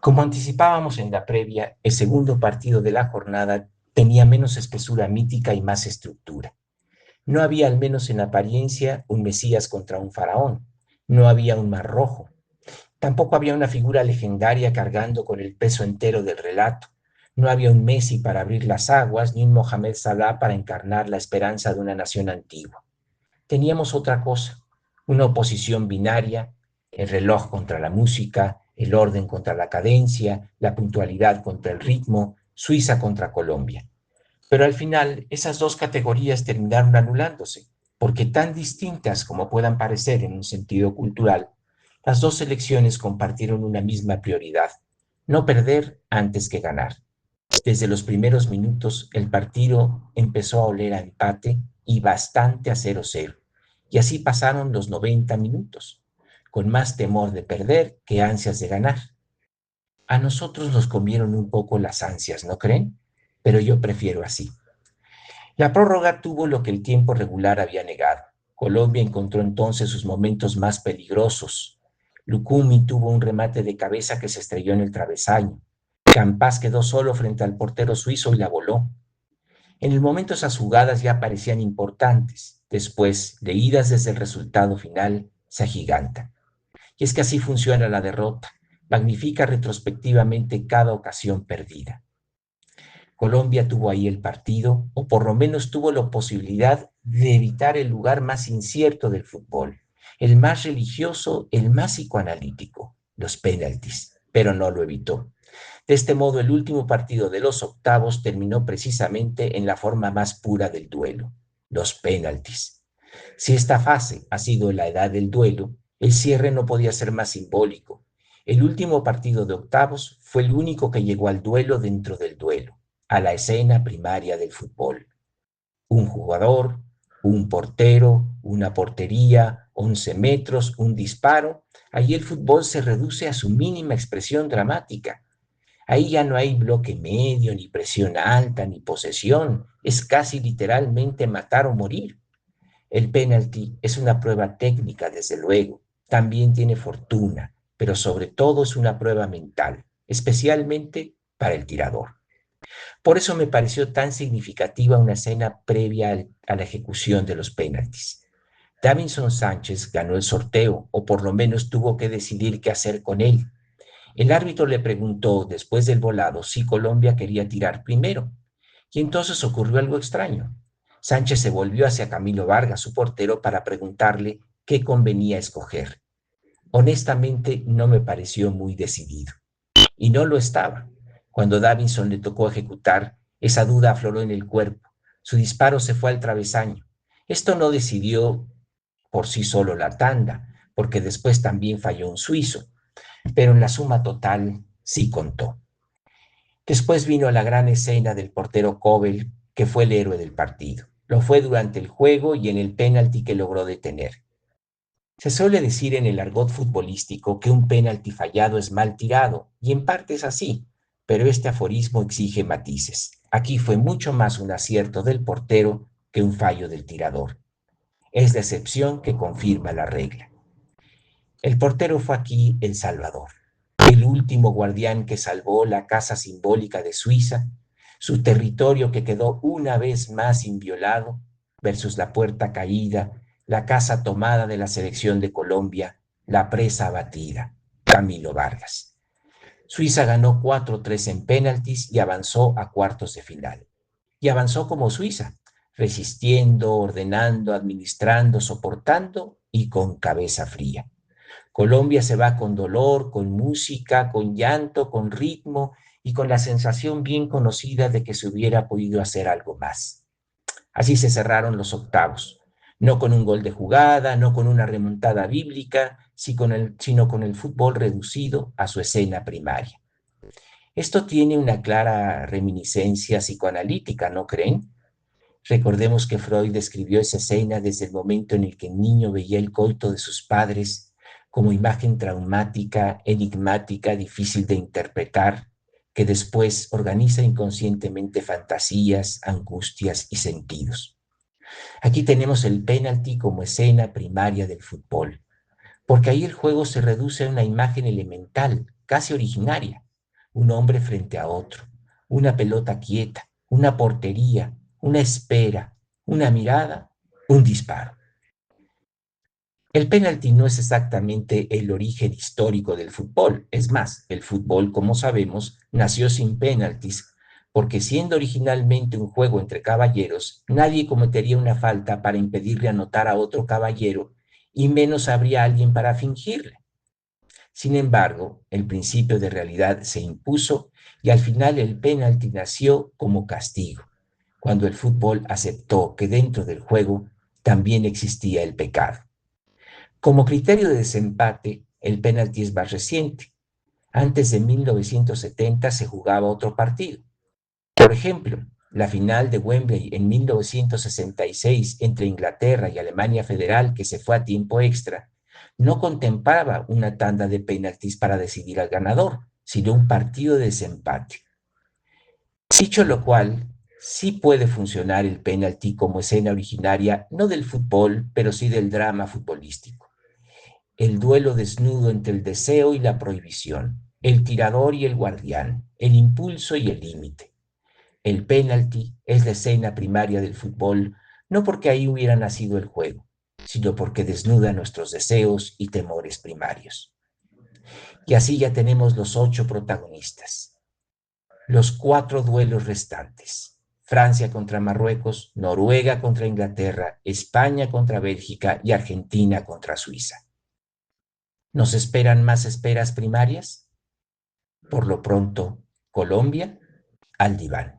Como anticipábamos en la previa, el segundo partido de la jornada tenía menos espesura mítica y más estructura. No había, al menos en apariencia, un Mesías contra un faraón. No había un mar rojo. Tampoco había una figura legendaria cargando con el peso entero del relato. No había un Messi para abrir las aguas, ni un Mohamed Salah para encarnar la esperanza de una nación antigua. Teníamos otra cosa, una oposición binaria, el reloj contra la música, el orden contra la cadencia, la puntualidad contra el ritmo, Suiza contra Colombia. Pero al final esas dos categorías terminaron anulándose, porque tan distintas como puedan parecer en un sentido cultural, las dos selecciones compartieron una misma prioridad, no perder antes que ganar. Desde los primeros minutos el partido empezó a oler a empate y bastante a 0-0. Y así pasaron los 90 minutos, con más temor de perder que ansias de ganar. A nosotros nos comieron un poco las ansias, ¿no creen? Pero yo prefiero así. La prórroga tuvo lo que el tiempo regular había negado. Colombia encontró entonces sus momentos más peligrosos. Lucumi tuvo un remate de cabeza que se estrelló en el travesaño. Campas quedó solo frente al portero suizo y la voló. En el momento esas jugadas ya parecían importantes. Después, leídas desde el resultado final, se agigantan. Y es que así funciona la derrota. Magnifica retrospectivamente cada ocasión perdida. Colombia tuvo ahí el partido, o por lo menos tuvo la posibilidad de evitar el lugar más incierto del fútbol, el más religioso, el más psicoanalítico, los penaltis, pero no lo evitó. De este modo, el último partido de los octavos terminó precisamente en la forma más pura del duelo, los penaltis. Si esta fase ha sido la edad del duelo, el cierre no podía ser más simbólico. El último partido de octavos fue el único que llegó al duelo dentro del duelo, a la escena primaria del fútbol. Un jugador, un portero, una portería, 11 metros, un disparo. Ahí el fútbol se reduce a su mínima expresión dramática. Ahí ya no hay bloque medio, ni presión alta, ni posesión. Es casi literalmente matar o morir. El penalti es una prueba técnica, desde luego. También tiene fortuna, pero sobre todo es una prueba mental, especialmente para el tirador. Por eso me pareció tan significativa una escena previa a la ejecución de los penaltis. Davinson Sánchez ganó el sorteo, o por lo menos tuvo que decidir qué hacer con él. El árbitro le preguntó después del volado si Colombia quería tirar primero, y entonces ocurrió algo extraño. Sánchez se volvió hacia Camilo Vargas, su portero, para preguntarle qué convenía escoger. Honestamente, no me pareció muy decidido. Y no lo estaba. Cuando Davinson le tocó ejecutar, esa duda afloró en el cuerpo. Su disparo se fue al travesaño. Esto no decidió por sí solo la tanda, porque después también falló un suizo, pero en la suma total sí contó. Después vino la gran escena del portero Kobel, que fue el héroe del partido. Lo fue durante el juego y en el penalti que logró detener. Se suele decir en el argot futbolístico que un penalti fallado es mal tirado, y en parte es así, pero este aforismo exige matices. Aquí fue mucho más un acierto del portero que un fallo del tirador. Es la excepción que confirma la regla. El portero fue aquí el salvador, el último guardián que salvó la casa simbólica de Suiza, su territorio que quedó una vez más inviolado versus la puerta caída, la casa tomada de la selección de Colombia, la presa abatida, Camilo Vargas. Suiza ganó 4-3 en penaltis y avanzó a cuartos de final. Y avanzó como Suiza, resistiendo, ordenando, administrando, soportando y con cabeza fría. Colombia se va con dolor, con música, con llanto, con ritmo y con la sensación bien conocida de que se hubiera podido hacer algo más. Así se cerraron los octavos, no con un gol de jugada, no con una remontada bíblica, sino con el fútbol reducido a su escena primaria. Esto tiene una clara reminiscencia psicoanalítica, ¿no creen? Recordemos que Freud describió esa escena desde el momento en el que el niño veía el coito de sus padres como imagen traumática, enigmática, difícil de interpretar, que después organiza inconscientemente fantasías, angustias y sentidos. Aquí tenemos el penalti como escena primaria del fútbol, porque ahí el juego se reduce a una imagen elemental, casi originaria. un hombre frente a otro, una pelota quieta, una portería, una espera, una mirada, un disparo. El penalti no es exactamente el origen histórico del fútbol. Es más, el fútbol, como sabemos, nació sin penaltis, porque siendo originalmente un juego entre caballeros, nadie cometería una falta para impedirle anotar a otro caballero, y menos habría alguien para fingirle. Sin embargo, el principio de realidad se impuso y al final el penalti nació como castigo, cuando el fútbol aceptó que dentro del juego también existía el pecado. Como criterio de desempate, el penalti es más reciente. Antes de 1970 se jugaba otro partido. Por ejemplo, la final de Wembley en 1966 entre Inglaterra y Alemania Federal, que se fue a tiempo extra, no contemplaba una tanda de penaltis para decidir al ganador, sino un partido de desempate. Dicho lo cual, sí puede funcionar el penalti como escena originaria, no del fútbol, pero sí del drama futbolístico. El duelo desnudo entre el deseo y la prohibición, el tirador y el guardián, el impulso y el límite. El penalti es la escena primaria del fútbol, no porque ahí hubiera nacido el juego, sino porque desnuda nuestros deseos y temores primarios. Y así ya tenemos los 8 protagonistas, los 4 duelos restantes. Francia contra Marruecos, Noruega contra Inglaterra, España contra Bélgica y Argentina contra Suiza. ¿Nos esperan más esperas primarias? Por lo pronto, Colombia al diván.